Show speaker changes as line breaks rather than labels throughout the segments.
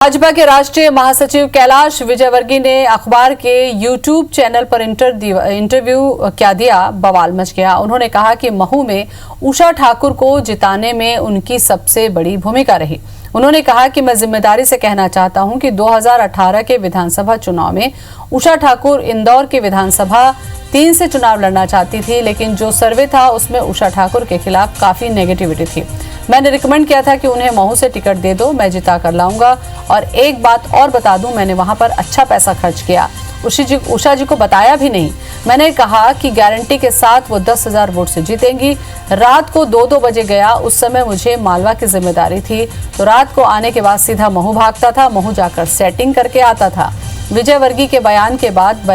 भाजपा के राष्ट्रीय महासचिव कैलाश विजयवर्गीय ने अखबार के यूट्यूब चैनल पर इंटरव्यू क्या दिया, बवाल मच गया। उन्होंने कहा कि महू में उषा ठाकुर को जिताने में उनकी सबसे बड़ी भूमिका रही। उन्होंने कहा कि मैं जिम्मेदारी से कहना चाहता हूं कि 2018 के विधानसभा चुनाव में उषा ठाकुर इंदौर के विधानसभा 3 से चुनाव लड़ना चाहती थी, लेकिन जो सर्वे था उसमें उषा ठाकुर के खिलाफ काफी नेगेटिविटी थी। मैंने रिकमेंड किया था कि उन्हें महू से टिकट दे दो, मैं जिता कर लाऊंगा। और एक बात और बता दूं, मैंने वहां पर अच्छा पैसा खर्च किया, उषा जी को बताया भी नहीं। मैंने कहा कि गारंटी के साथ वो 10,000 वोट से जीतेंगी। रात को 2-2 बजे गया, उस समय मुझे मालवा की जिम्मेदारी थी, तो रात को आने के बाद सीधा महू भागता था, महू जाकर सेटिंग करके आता था। विजयवर्गीय के बयान के बाद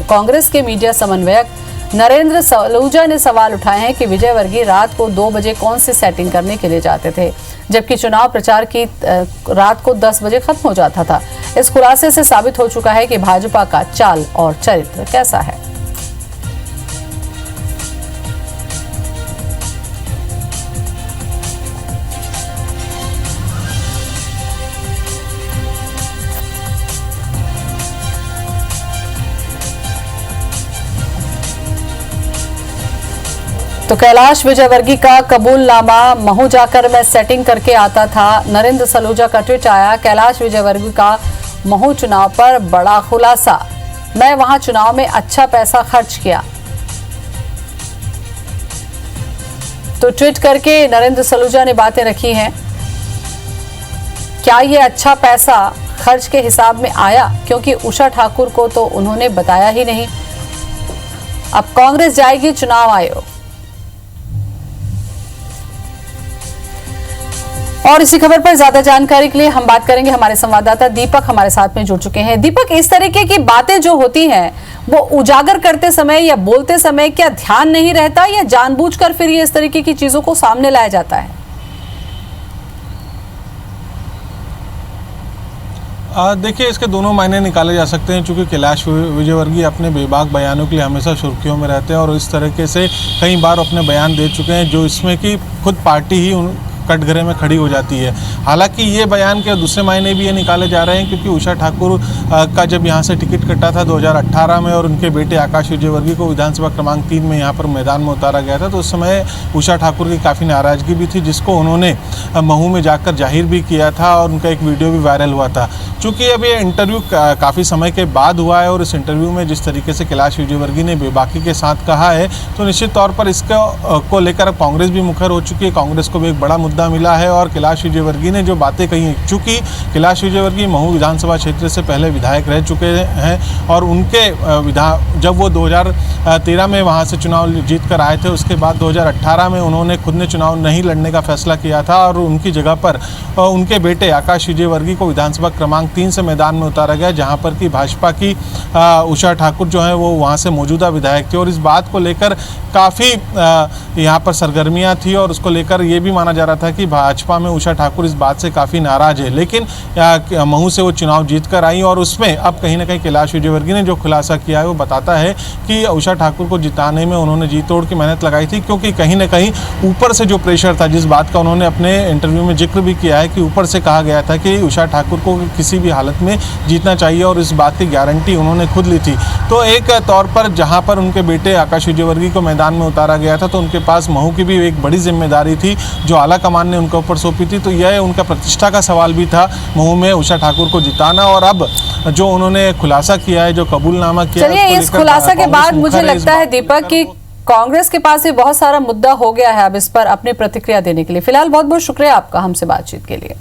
कांग्रेस के मीडिया समन्वयक नरेंद्र सलूजा ने सवाल उठाए हैं कि विजयवर्गीय रात को 2 बजे कौन सी सेटिंग करने के लिए जाते थे, जबकि चुनाव प्रचार की रात को 10 बजे खत्म हो जाता था। इस खुलासे से साबित हो चुका है कि भाजपा का चाल और चरित्र कैसा है। तो कैलाश विजयवर्गीय का कबूलनामा, महू जाकर मैं सेटिंग करके आता था। नरेंद्र सलूजा का ट्वीट आया, कैलाश विजयवर्गीय का महू चुनाव पर बड़ा खुलासा, मैं वहां चुनाव में अच्छा पैसा खर्च किया। तो ट्वीट करके नरेंद्र सलूजा ने बातें रखी हैं। क्या ये अच्छा पैसा खर्च के हिसाब में आया, क्योंकि उषा ठाकुर को तो उन्होंने बताया ही नहीं। अब कांग्रेस जाएगी चुनाव आयोग। और इसी खबर पर ज्यादा जानकारी के लिए हम बात करेंगे, हमारे संवाददाता दीपक हमारे साथ में जुड़ चुके हैं। दीपक, इस तरीके की बातें जो होती हैं वो उजागर करते समय या बोलते समय क्या ध्यान नहीं रहता, या जानबूझकर फिर ये इस तरीके की चीजों को सामने लाया जाता है?
देखिए, इसके दोनों मायने निकाले जा सकते हैं। चूंकि कैलाश विजयवर्गीय अपने बेबाक बयानों के लिए हमेशा सुर्खियों में रहते हैं और इस तरीके से कई बार अपने बयान दे चुके हैं जो इसमें कि खुद पार्टी ही कटघरे में खड़ी हो जाती है। हालांकि ये बयान के दूसरे मायने भी ये निकाले जा रहे हैं, क्योंकि उषा ठाकुर का जब यहाँ से टिकट कटा था 2018 में और उनके बेटे आकाश विजयवर्गीय को विधानसभा क्रमांक 3 में यहाँ पर मैदान में उतारा गया था, तो उस समय उषा ठाकुर की काफ़ी नाराज़गी भी थी, जिसको उन्होंने महू में जाकर जाहिर भी किया था और उनका एक वीडियो भी वायरल हुआ था। चूँकि अब ये इंटरव्यू काफ़ी समय के बाद हुआ है और इस इंटरव्यू में जिस तरीके से कैलाश विजयवर्गीय ने बेबाकी के साथ कहा है, तो निश्चित तौर पर इसको लेकर अब कांग्रेस भी मुखर हो चुकी है। कांग्रेस को भी एक बड़ा मुद्दा मिला है और कैलाश विजयवर्गीय ने जो बातें कही, चूँकि कैलाश विजयवर्गीय महू विधानसभा क्षेत्र से पहले विधायक रह चुके हैं और उनके जब वो 2013 में वहाँ से चुनाव जीत कर आए थे, उसके बाद 2018 में उन्होंने खुद ने चुनाव नहीं लड़ने का फैसला किया था और उनकी जगह पर उनके बेटे आकाश विजयवर्गीय को विधानसभा क्रमांक 3 से मैदान में उतारा गया, जहाँ पर कि भाजपा की उषा ठाकुर जो है वो वहाँ से मौजूदा विधायक थे। और इस बात को लेकर काफ़ी यहाँ पर सरगर्मियाँ थी और उसको लेकर ये भी माना जा रहा था कि भाजपा में उषा ठाकुर इस बात से काफ़ी नाराज़ है। लेकिन महू से वो चुनाव जीत कर आई और उसमें अब कहीं ना कहीं कैलाश विजयवर्गीय ने जो खुलासा किया है वो बताता है कि उषा ठाकुर को जिताने में उन्होंने जी तोड़ की मेहनत लगाई थी, क्योंकि कहीं ना कहीं ऊपर से जो प्रेशर था, जिस बात का उन्होंने अपने इंटरव्यू में जिक्र भी किया है कि ऊपर से कहा गया था कि उषा ठाकुर को किसी भी हालत में जीतना चाहिए और इस बात की गारंटी उन्होंने खुद ली थी। तो एक तौर पर जहाँ पर उनके बेटे आकाश विजयवर्गीय को मैदान में उतारा गया था, तो उनके पास महू की भी एक बड़ी जिम्मेदारी थी जो आला कमान ने उनके ऊपर सौंपी थी। तो यह उनका प्रतिष्ठा का सवाल भी था महू में उषा ठाकुर को जिताना। और अब जो उन्होंने खुलासा किया है, जो कबूलनामा किया है,
चलिए इस खुलासा के बाद मुझे लगता है दीपक कि कांग्रेस के पास भी बहुत सारा मुद्दा हो गया है अब इस पर अपनी प्रतिक्रिया देने के लिए। फिलहाल बहुत बहुत शुक्रिया आपका हमसे बातचीत के लिए।